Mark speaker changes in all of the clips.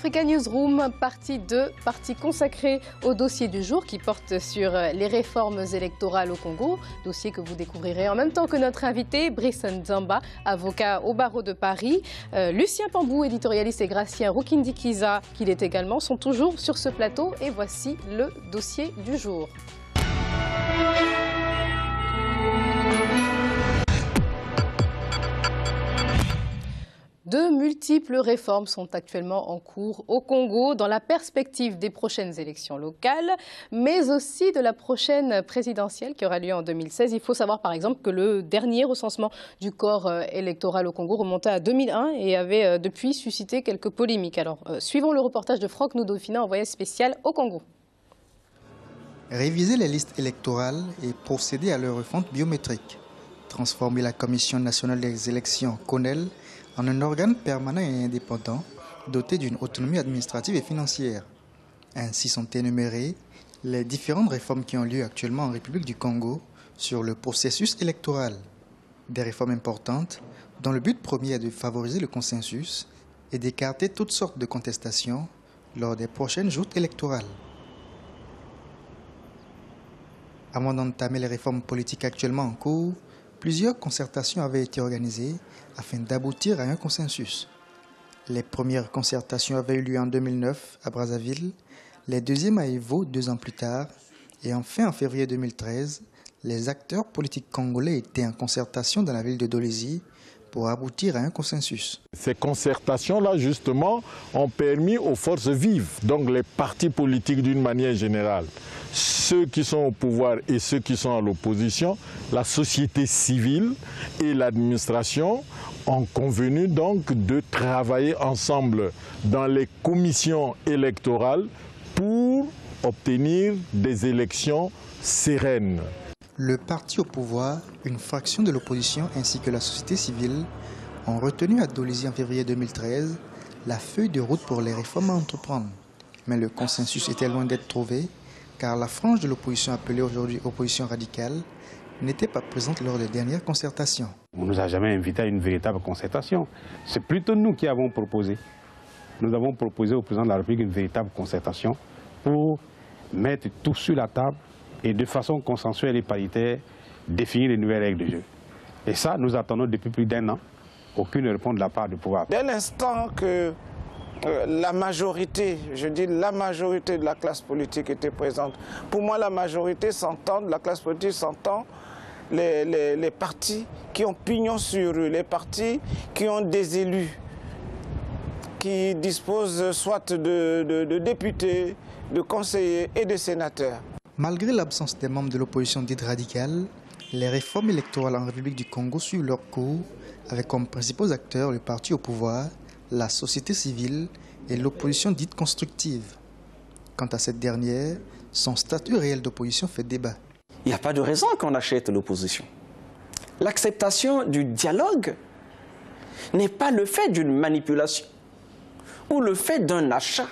Speaker 1: Africa Newsroom, partie 2, partie consacrée au dossier du jour qui porte sur les réformes électorales au Congo. Dossier que vous découvrirez en même temps que notre invité, Brice Nzamba, avocat au barreau de Paris. Lucien Pambou, éditorialiste, et Gratien Rukindi-Kiza, qu'il est également, sont toujours sur ce plateau. Et voici le dossier du jour. De multiples réformes sont actuellement en cours au Congo dans la perspective des prochaines élections locales, mais aussi de la prochaine présidentielle qui aura lieu en 2016. Il faut savoir par exemple que le dernier recensement du corps électoral au Congo remontait à 2001 et avait depuis suscité quelques polémiques. Alors, suivons le reportage de Franck Noudofina, envoyé spécial au Congo.
Speaker 2: Réviser les listes électorales et procéder à leur refonte biométrique. Transformer la Commission nationale des élections, CONEL, en un organe permanent et indépendant, doté d'une autonomie administrative et financière. Ainsi sont énumérées les différentes réformes qui ont lieu actuellement en République du Congo sur le processus électoral. Des réformes importantes dont le but premier est de favoriser le consensus et d'écarter toutes sortes de contestations lors des prochaines joutes électorales. Avant d'entamer les réformes politiques actuellement en cours, plusieurs concertations avaient été organisées afin d'aboutir à un consensus. Les premières concertations avaient eu lieu en 2009 à Brazzaville, les deuxièmes à Evo 2 ans plus tard, et enfin en février 2013, les acteurs politiques congolais étaient en concertation dans la ville de Dolézy pour aboutir à un consensus.
Speaker 3: Ces concertations-là, justement, ont permis aux forces vives, donc les partis politiques d'une manière générale, ceux qui sont au pouvoir et ceux qui sont à l'opposition, la société civile et l'administration ont convenu donc de travailler ensemble dans les commissions électorales pour obtenir des élections sereines.
Speaker 2: Le parti au pouvoir, une fraction de l'opposition ainsi que la société civile ont retenu à Dolézy en février 2013 la feuille de route pour les réformes à entreprendre. Mais le consensus était loin d'être trouvé car la frange de l'opposition appelée aujourd'hui opposition radicale n'était pas présente lors des dernières concertations.
Speaker 4: On ne nous a jamais invités à une véritable concertation. C'est plutôt nous qui avons proposé. Nous avons proposé au président de la République une véritable concertation pour mettre tout sur la table et de façon consensuelle et paritaire, définir les nouvelles règles de jeu. Et ça, nous attendons depuis plus d'1 an aucune réponse de la part du pouvoir.
Speaker 5: Dès l'instant que la majorité, je dis la majorité de la classe politique était présente, pour moi la majorité s'entend, la classe politique s'entend, les partis qui ont pignon sur eux, les partis qui ont des élus, qui disposent soit de députés, de conseillers et de sénateurs.
Speaker 2: Malgré l'absence des membres de l'opposition dite radicale, les réformes électorales en République du Congo suivent leur cours avec comme principaux acteurs le parti au pouvoir, la société civile et l'opposition dite constructive. Quant à cette dernière, son statut réel d'opposition fait débat.
Speaker 6: Il n'y a pas de raison qu'on achète l'opposition. L'acceptation du dialogue n'est pas le fait d'une manipulation ou le fait d'un achat.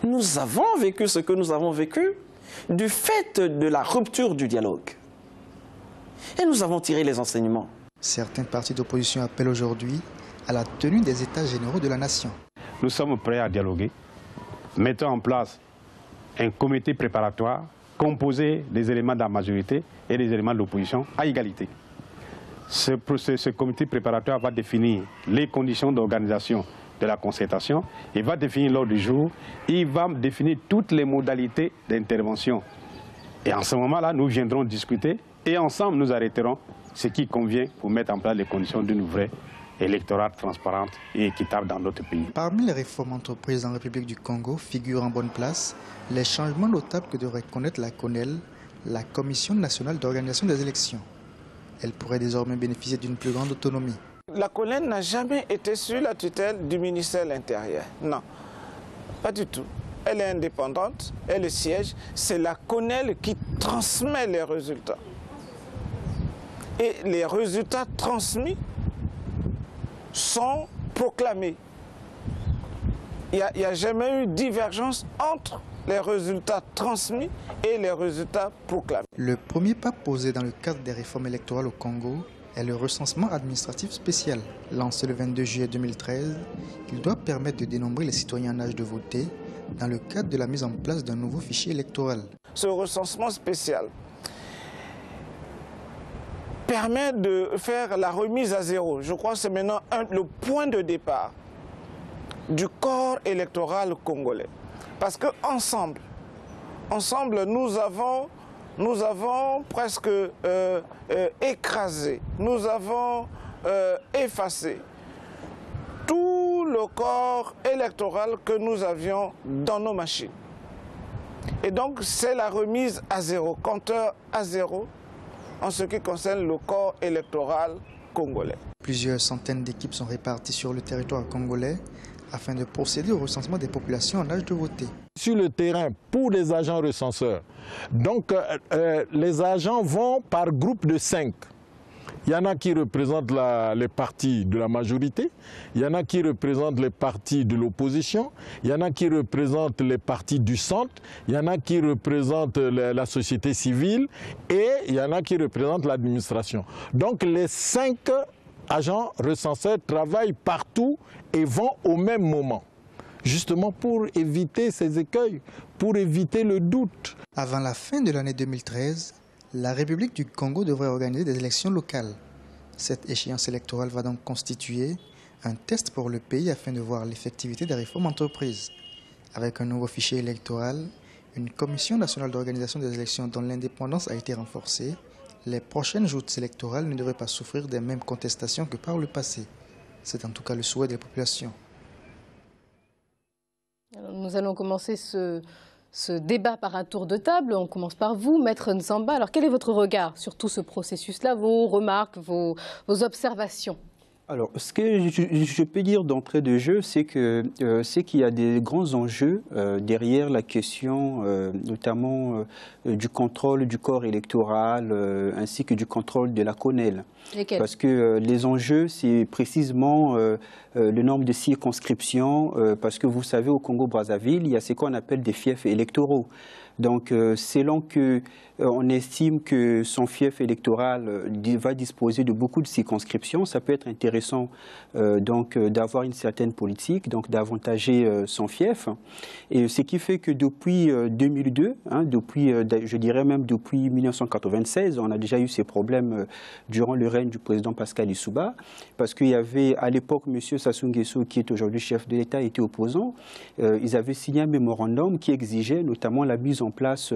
Speaker 6: Nous avons vécu ce que nous avons vécu du fait de la rupture du dialogue. Et nous avons tiré les enseignements.
Speaker 2: Certains partis d'opposition appellent aujourd'hui à la tenue des États généraux de la nation.
Speaker 4: Nous sommes prêts à dialoguer. Mettons en place un comité préparatoire composé des éléments de la majorité et des éléments de l'opposition à égalité. Ce comité préparatoire va définir les conditions d'organisation de la concertation, il va définir l'ordre du jour, il va définir toutes les modalités d'intervention. Et en ce moment-là, nous viendrons discuter et ensemble nous arrêterons ce qui convient pour mettre en place les conditions d'une vraie électorat transparente et équitable dans notre pays.
Speaker 2: Parmi les réformes entreprises en République du Congo figurent en bonne place les changements notables que devrait connaître la CONEL, la Commission nationale d'organisation des élections. Elle pourrait désormais bénéficier d'une plus grande autonomie.
Speaker 5: La CONEL n'a jamais été sous la tutelle du ministère de l'Intérieur. Non, pas du tout. Elle est indépendante, elle est siège. C'est la CONEL qui transmet les résultats. Et les résultats transmis sont proclamés. Il n'y a jamais eu divergence entre les résultats transmis et les résultats proclamés.
Speaker 2: Le premier pas posé dans le cadre des réformes électorales au Congo est le recensement administratif spécial. Lancé le 22 juillet 2013, il doit permettre de dénombrer les citoyens en âge de voter dans le cadre de la mise en place d'un nouveau fichier électoral.
Speaker 5: Ce recensement spécial permet de faire la remise à zéro. Je crois que c'est maintenant le point de départ du corps électoral congolais. Parce qu'ensemble, nous avons presque écrasé, nous avons effacé tout le corps électoral que nous avions dans nos machines. Et donc c'est la remise à zéro, compteur à zéro en ce qui concerne le corps électoral congolais.
Speaker 2: Plusieurs centaines d'équipes sont réparties sur le territoire congolais afin de procéder au recensement des populations en âge de voter.
Speaker 3: Sur le terrain, pour les agents recenseurs, donc les agents vont par groupe de 5. Il y en a qui représentent les partis de la majorité, il y en a qui représentent les partis de l'opposition, il y en a qui représentent les partis du centre, il y en a qui représentent la société civile et il y en a qui représentent l'administration. Donc les 5 agents recenseurs travaillent partout et vont au même moment, justement pour éviter ces écueils, pour éviter le doute.
Speaker 2: Avant la fin de l'année 2013, la République du Congo devrait organiser des élections locales. Cette échéance électorale va donc constituer un test pour le pays afin de voir l'effectivité des réformes entreprises. Avec un nouveau fichier électoral, une commission nationale d'organisation des élections dont l'indépendance a été renforcée, les prochaines joutes électorales ne devraient pas souffrir des mêmes contestations que par le passé. C'est en tout cas le souhait des populations.
Speaker 1: Alors, nous allons commencer ce débat par un tour de table. On commence par vous, Maître Nzamba. Alors, quel est votre regard sur tout ce processus-là, vos remarques, vos observations?
Speaker 7: Alors, ce que je peux dire d'entrée de jeu, c'est qu'il y a des grands enjeux derrière la question, notamment du contrôle du corps électoral, ainsi que du contrôle de la CONEL.
Speaker 1: Lesquels?
Speaker 7: Parce que les enjeux, c'est précisément le nombre de circonscriptions, parce que vous savez, au Congo-Brazzaville, il y a ce qu'on appelle des fiefs électoraux. Donc, selon qu'on estime que son fief électoral va disposer de beaucoup de circonscriptions, ça peut être intéressant d'avoir une certaine politique, donc d'avantager son fief. Et ce qui fait que depuis 2002, je dirais même depuis 1996, on a déjà eu ces problèmes durant le règne du président Pascal Lissouba, parce qu'il y avait à l'époque M. Sassou Nguesso, qui est aujourd'hui chef de l'État, était opposant. Ils avaient signé un mémorandum qui exigeait notamment la mise en place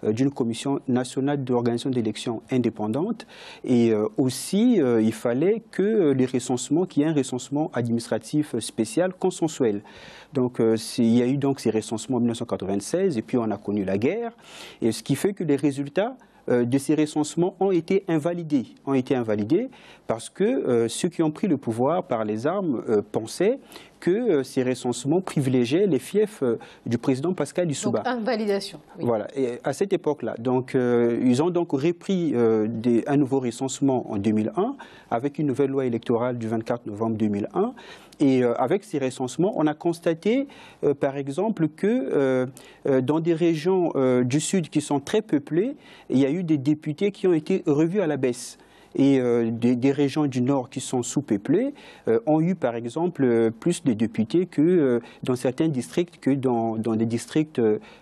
Speaker 7: d'une commission nationale d'organisation d'élections indépendante et aussi il fallait que les recensements, qu'il y ait un recensement administratif spécial consensuel. Donc il y a eu donc ces recensements en 1996 et puis on a connu la guerre et ce qui fait que les résultats de ces recensements ont été invalidés parce que ceux qui ont pris le pouvoir par les armes pensaient que ces recensements privilégiaient les fiefs du président Pascal Lissouba.
Speaker 1: Donc, invalidation. Oui.
Speaker 7: Voilà, et à cette époque-là. Donc, ils ont donc repris un nouveau recensement en 2001 avec une nouvelle loi électorale du 24 novembre 2001. Et avec ces recensements, on a constaté, par exemple, que dans des régions du Sud qui sont très peuplées, il y a eu des députés qui ont été revus à la baisse. Et des régions du Nord qui sont sous-peuplées ont eu, par exemple, plus de députés que dans certains districts que dans des districts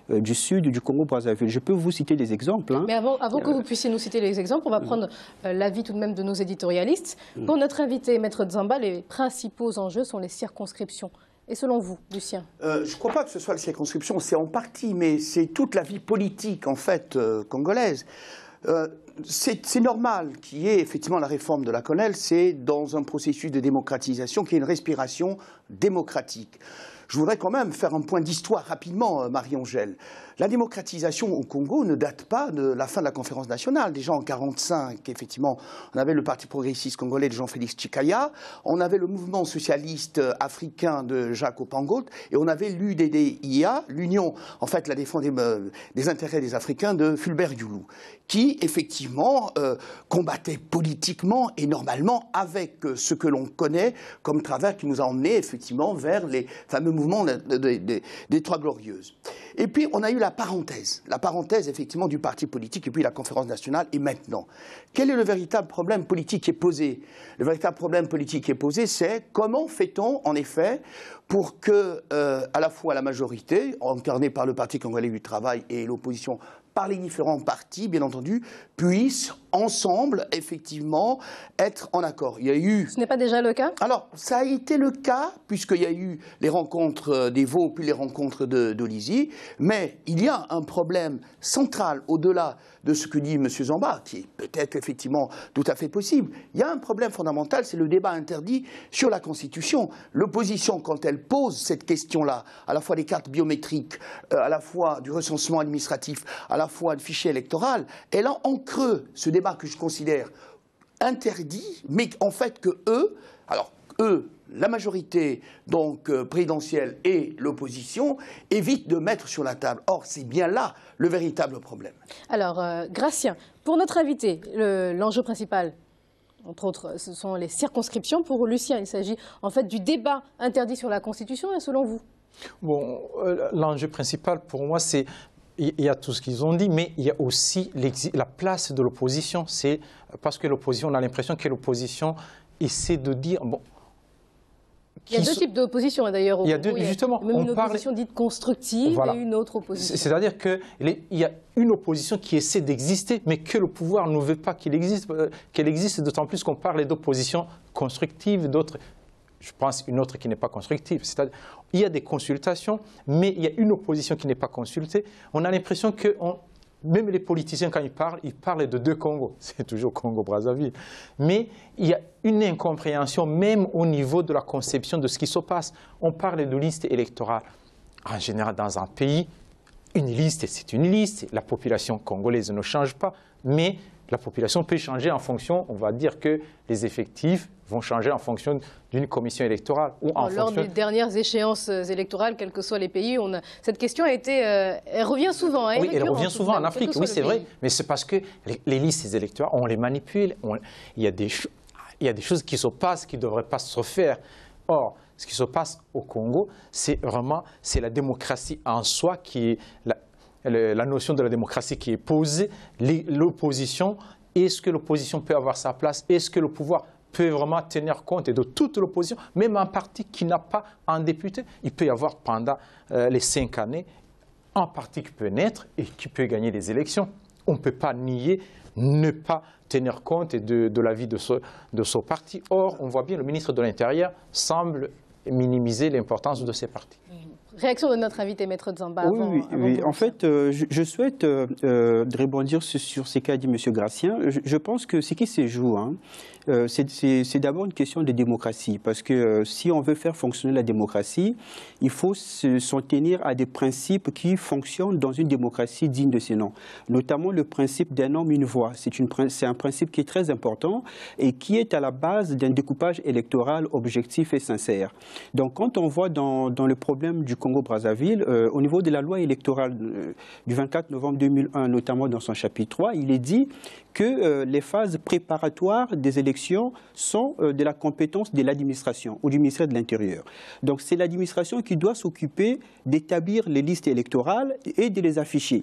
Speaker 7: du Sud du Congo-Brazzaville. Je peux vous citer des exemples. Hein.
Speaker 1: Mais avant que vous puissiez nous citer les exemples, on va prendre l'avis tout de même de nos éditorialistes. Pour notre invité, Maître Nzamba, les principaux enjeux sont les circonscriptions. Et selon vous, Lucien?
Speaker 8: Je ne crois pas que ce soit les circonscriptions, c'est en partie, mais c'est toute la vie politique, en fait, congolaise. C'est normal qu'il y ait effectivement la réforme de la CONEL, c'est dans un processus de démocratisation qui est une respiration démocratique. Je voudrais quand même faire un point d'histoire rapidement, Marie-Angèle. La démocratisation au Congo ne date pas de la fin de la conférence nationale. Déjà en 1945, effectivement, on avait le Parti progressiste congolais de Jean-Félix Tshikaya, on avait le mouvement socialiste africain de Jacques Opangolt, et on avait l'UDDIA, l'Union, en fait, la défense des intérêts des Africains de Fulbert Youlou, qui, effectivement, combattait politiquement et normalement avec ce que l'on connaît comme travers qui nous a emmenés, effectivement, vers les fameux mouvements des Trois Glorieuses. Et puis, on a eu la parenthèse effectivement du parti politique et puis la conférence nationale. Et maintenant, quel est le véritable problème politique qui est posé? Le véritable problème politique qui est posé, c'est comment fait-on, en effet, pour que, à la fois la majorité, incarnée par le Parti congolais du travail et l'opposition, par les différents partis, bien entendu, puissent ensemble, effectivement, être en accord. Il y a eu...
Speaker 1: Ce n'est pas déjà le cas? Alors,
Speaker 8: ça a été le cas, puisqu'il y a eu les rencontres d'Evo, puis les rencontres d'Olizy, mais il y a un problème central, au-delà de ce que dit M. Zamba, qui est peut-être effectivement tout à fait possible. Il y a un problème fondamental, c'est le débat interdit sur la Constitution. L'opposition, quand elle pose cette question-là, à la fois des cartes biométriques, à la fois du recensement administratif, à la fois du fichier électoral, elle a en creux ce débat que je considère interdit, mais en fait que eux, la majorité donc présidentielle et l'opposition évitent de mettre sur la table. Or, c'est bien là le véritable problème.
Speaker 1: Alors, Gratien, pour notre invité, l'enjeu principal, entre autres, ce sont les circonscriptions. Pour Lucien, il s'agit en fait du débat interdit sur la Constitution, et selon vous?
Speaker 9: Bon, l'enjeu principal pour moi, c'est... Il y a tout ce qu'ils ont dit, mais il y a aussi la place de l'opposition. C'est parce que l'opposition, on a l'impression que l'opposition essaie de dire... Bon,
Speaker 1: il y a deux types d'opposition d'ailleurs.
Speaker 9: Il y a deux, justement.
Speaker 1: Même une opposition dite constructive et une autre opposition.
Speaker 9: C'est-à-dire qu'il y a une opposition qui essaie d'exister, mais que le pouvoir ne veut pas qu'elle existe, d'autant plus qu'on parle d'opposition constructive, d'autres... Je pense une autre qui n'est pas constructive. C'est-à-dire, il y a des consultations, mais il y a une opposition qui n'est pas consultée. On a l'impression que même les politiciens, quand ils parlent de deux Congos. C'est toujours Congo-Brazzaville. Mais il y a une incompréhension, même au niveau de la conception de ce qui se passe. On parle de liste électorale. En général, dans un pays, une liste, c'est une liste. La population congolaise ne change pas, mais la population peut changer en fonction, on va dire que les effectifs vont changer en fonction d'une commission électorale. Ou
Speaker 1: lors des dernières échéances électorales, quels que soient les pays, cette question a été, elle revient souvent.
Speaker 9: Oui, elle revient souvent en Afrique, oui c'est vrai, mais c'est parce que les listes électorales, on les manipule, il y a des choses qui se passent qui ne devraient pas se faire. Or, ce qui se passe au Congo, c'est la démocratie en soi qui est... La notion de la démocratie qui est posée, l'opposition, est-ce que l'opposition peut avoir sa place? Est-ce que le pouvoir peut vraiment tenir compte de toute l'opposition? Même un parti qui n'a pas un député, il peut y avoir pendant les 5 années un parti qui peut naître et qui peut gagner des élections. On ne peut pas nier, ne pas tenir compte de l'avis de ce parti. Or, on voit bien le ministre de l'Intérieur semble minimiser l'importance de ces partis.
Speaker 1: Réaction de notre invité, Maître Zamba.
Speaker 7: Oui. En fait, je souhaite rebondir sur ce qu'a dit M. Gratien. Je pense que ce qui se joue, c'est d'abord une question de démocratie. Parce que si on veut faire fonctionner la démocratie, il faut s'en tenir à des principes qui fonctionnent dans une démocratie digne de ce nom. Notamment le principe d'un homme, une voix. C'est un principe qui est très important et qui est à la base d'un découpage électoral objectif et sincère. Donc quand on voit dans le problème du Congo-Brazzaville, au niveau de la loi électorale du 24 novembre 2001, notamment dans son chapitre 3, il est dit que les phases préparatoires des élections sont de la compétence de l'administration ou du ministère de l'Intérieur. Donc c'est l'administration qui doit s'occuper d'établir les listes électorales et de les afficher,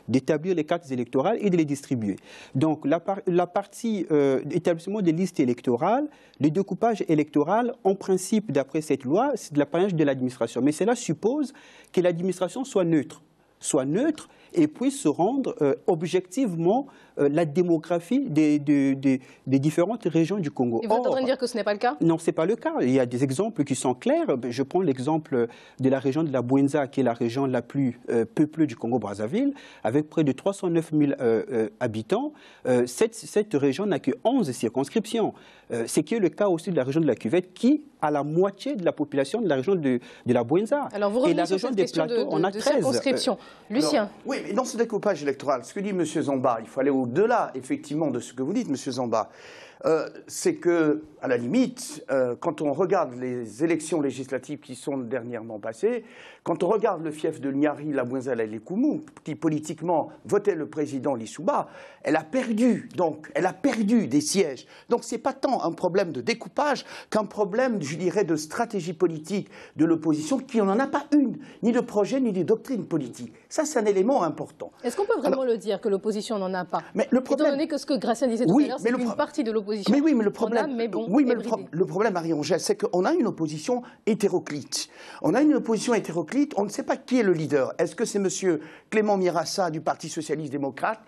Speaker 7: d'établir les cartes électorales et de les distribuer. Donc la partie établissement des listes électorales, le découpage électoral, en principe, d'après cette loi, c'est de l'apanage de l'administration. Mais cela suppose que l'administration soit neutre et puisse se rendre objectivement la démographie des différentes régions du Congo.
Speaker 1: Et vous êtes en train de dire que ce n'est pas le cas?
Speaker 7: Non, ce n'est pas le cas. Il y a des exemples qui sont clairs. Je prends l'exemple de la région de la Bouenza, qui est la région la plus peuplée du Congo-Brazzaville, avec près de 309 000 habitants. Cette région n'a que 11 circonscriptions. Ce qui est le cas aussi de la région de la Cuvette, qui a la moitié de la population de la région de la Bouenza.
Speaker 1: Alors vous revenez sur cette question de circonscription. Lucien.
Speaker 8: Alors, oui, mais dans ce découpage électoral, ce que dit M. Zamba, il faut aller au-delà, effectivement, de ce que vous dites, M. Zamba. c'est que, à la limite, quand on regarde les élections législatives qui sont dernièrement passées, quand on regarde le fief de Nyari, Labouinzala et Lekoumou, qui politiquement votait le président Lissouba, elle a perdu, donc elle a perdu des sièges. Donc c'est pas tant un problème de découpage qu'un problème, je dirais, de stratégie politique de l'opposition, qui n'en a pas une, ni de projet, ni de doctrine politique. Ça, c'est un élément important.
Speaker 1: Est-ce qu'on peut vraiment le dire que l'opposition n'en a pas?
Speaker 8: Mais le problème,
Speaker 1: étant donné que ce que Gracien disait tout à l'heure, c'est qu'une partie de l'opposition.
Speaker 8: Mais oui, mais le problème,
Speaker 1: le
Speaker 8: problème, Marie-Angèle, c'est qu'on a une opposition hétéroclite. On a une opposition hétéroclite, on ne sait pas qui est le leader. Est-ce que c'est M. Clément Mirassa du Parti socialiste démocrate?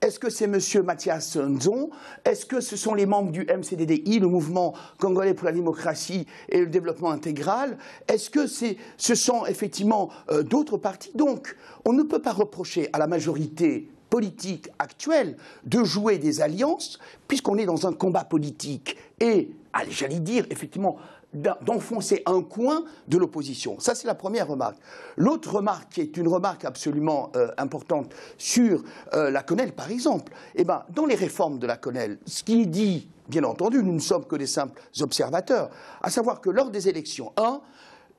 Speaker 8: Est-ce que c'est M. Mathias Nzon? Est-ce que ce sont les membres du MCDDI, le mouvement congolais pour la démocratie et le développement intégral? Est-ce que ce sont effectivement d'autres partis? Donc, on ne peut pas reprocher à la majorité politique actuelle de jouer des alliances, puisqu'on est dans un combat politique, et, j'allais dire, effectivement, d'enfoncer un coin de l'opposition. Ça, c'est la première remarque. L'autre remarque, qui est une remarque absolument importante sur la CONEL, par exemple, dans les réformes de la CONEL, ce qui est dit, bien entendu, nous ne sommes que des simples observateurs, à savoir que lors des élections,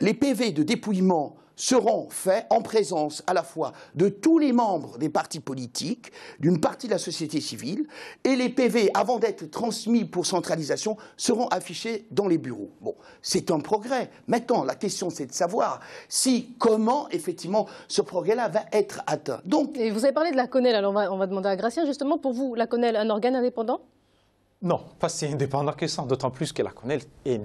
Speaker 8: les PV de dépouillement seront faits en présence à la fois de tous les membres des partis politiques, d'une partie de la société civile, et les PV, avant d'être transmis pour centralisation, seront affichés dans les bureaux. Bon, c'est un progrès. Maintenant, la question, c'est de savoir comment, effectivement, ce progrès-là va être atteint. Donc,
Speaker 1: et vous avez parlé de la CONEL, alors on va demander à Gracien, justement, pour vous, la CONEL, un organe indépendant?
Speaker 9: Non, pas si indépendant que ça, d'autant plus que la CONEL est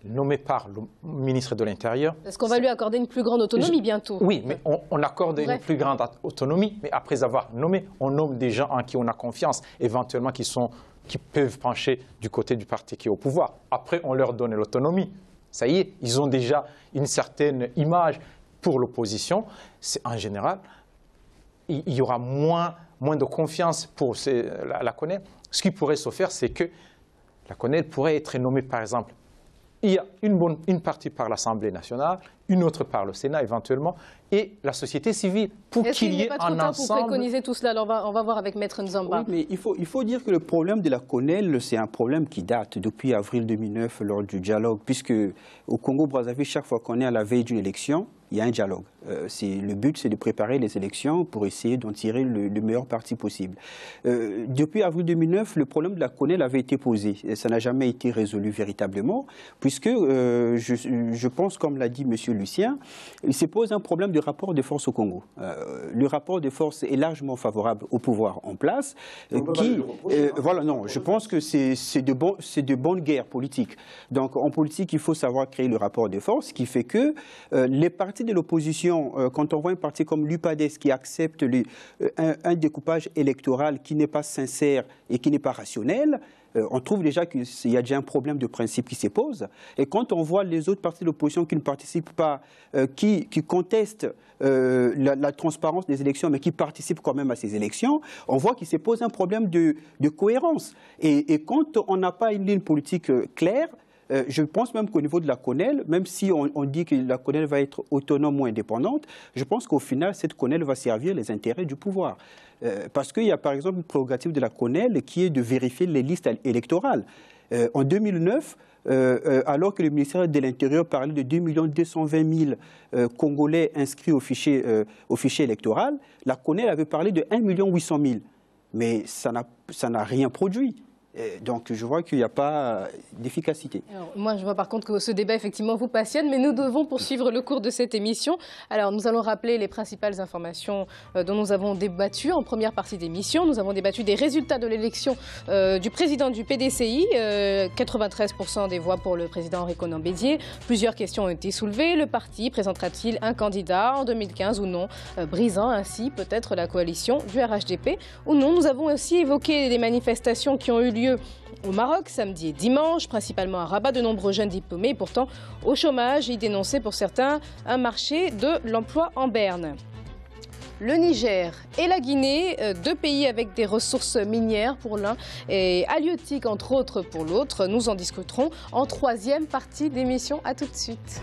Speaker 9: nommé par le ministre de l'Intérieur.
Speaker 1: Est-ce qu'on va lui accorder une plus grande autonomie bientôt?
Speaker 9: Oui, mais on accorde une plus grande autonomie, mais après avoir nommé, on nomme des gens en qui on a confiance, éventuellement qui peuvent pencher du côté du parti qui est au pouvoir. Après, on leur donne l'autonomie. Ça y est, ils ont déjà une certaine image pour l'opposition. En général, il y aura moins de confiance pour la CONEL. Ce qui pourrait se faire, c'est que la CONEL pourrait être nommée, par exemple, il y a une partie par l'Assemblée nationale, une autre par le Sénat éventuellement, et la société civile, pour qu'il y ait un ensemble. Est-ce qu'il n'est pas trop tard
Speaker 1: pour préconiser tout cela? Alors on va voir avec Maître Nzamba.
Speaker 7: Oui, mais il faut dire que le problème de la CONEL, c'est un problème qui date depuis avril 2009 lors du dialogue, puisque au Congo-Brazzaville, chaque fois qu'on est à la veille d'une élection, il y a un dialogue. Le but, c'est de préparer les élections pour essayer d'en tirer le meilleur parti possible. Depuis avril 2009, le problème de la CONEL avait été posé. Ça n'a jamais été résolu véritablement, puisque je pense, comme l'a dit M. Lucien, il se pose un problème de rapport de force au Congo. Le rapport de force est largement favorable au pouvoir en place. Je pense que c'est de bonne guerre politique. Donc en politique, il faut savoir créer le rapport de force, qui fait que les partis de l'opposition, quand on voit un parti comme l'UPADES qui accepte un découpage électoral qui n'est pas sincère et qui n'est pas rationnel, on trouve déjà qu'il y a déjà un problème de principe qui se pose. Et quand on voit les autres partis de l'opposition qui ne participent pas, qui contestent la transparence des élections, mais qui participent quand même à ces élections, on voit qu'il se pose un problème de cohérence. Et quand on n'a pas une ligne politique claire, je pense même qu'au niveau de la CONEL, même si on dit que la CONEL va être autonome ou indépendante, je pense qu'au final, cette CONEL va servir les intérêts du pouvoir. Parce qu'il y a par exemple une prérogative de la CONEL qui est de vérifier les listes électorales. En 2009, alors que le ministère de l'Intérieur parlait de 2 220 000 Congolais inscrits au fichier électoral, la CONEL avait parlé de 1 800 000. Mais ça n'a rien produit. Donc je vois qu'il n'y a pas d'efficacité.
Speaker 1: Moi je vois par contre que ce débat effectivement vous passionne, mais nous devons poursuivre le cours de cette émission. Alors nous allons rappeler les principales informations dont nous avons débattu en première partie d'émission. Nous avons débattu des résultats de l'élection du président du PDCI, 93% des voix pour le président Henri Konan Bédié. Plusieurs questions ont été soulevées. Le parti présentera-t-il un candidat en 2015 ou non, brisant ainsi peut-être la coalition du RHDP ou non. Nous avons aussi évoqué des manifestations qui ont eu lieu au Maroc, samedi et dimanche, principalement à Rabat. De nombreux jeunes diplômés et pourtant au chômage. Ils dénonçaient pour certains un marché de l'emploi en berne. Le Niger et la Guinée, deux pays avec des ressources minières pour l'un et halieutiques entre autres pour l'autre. Nous en discuterons en troisième partie d'émission. À tout de suite.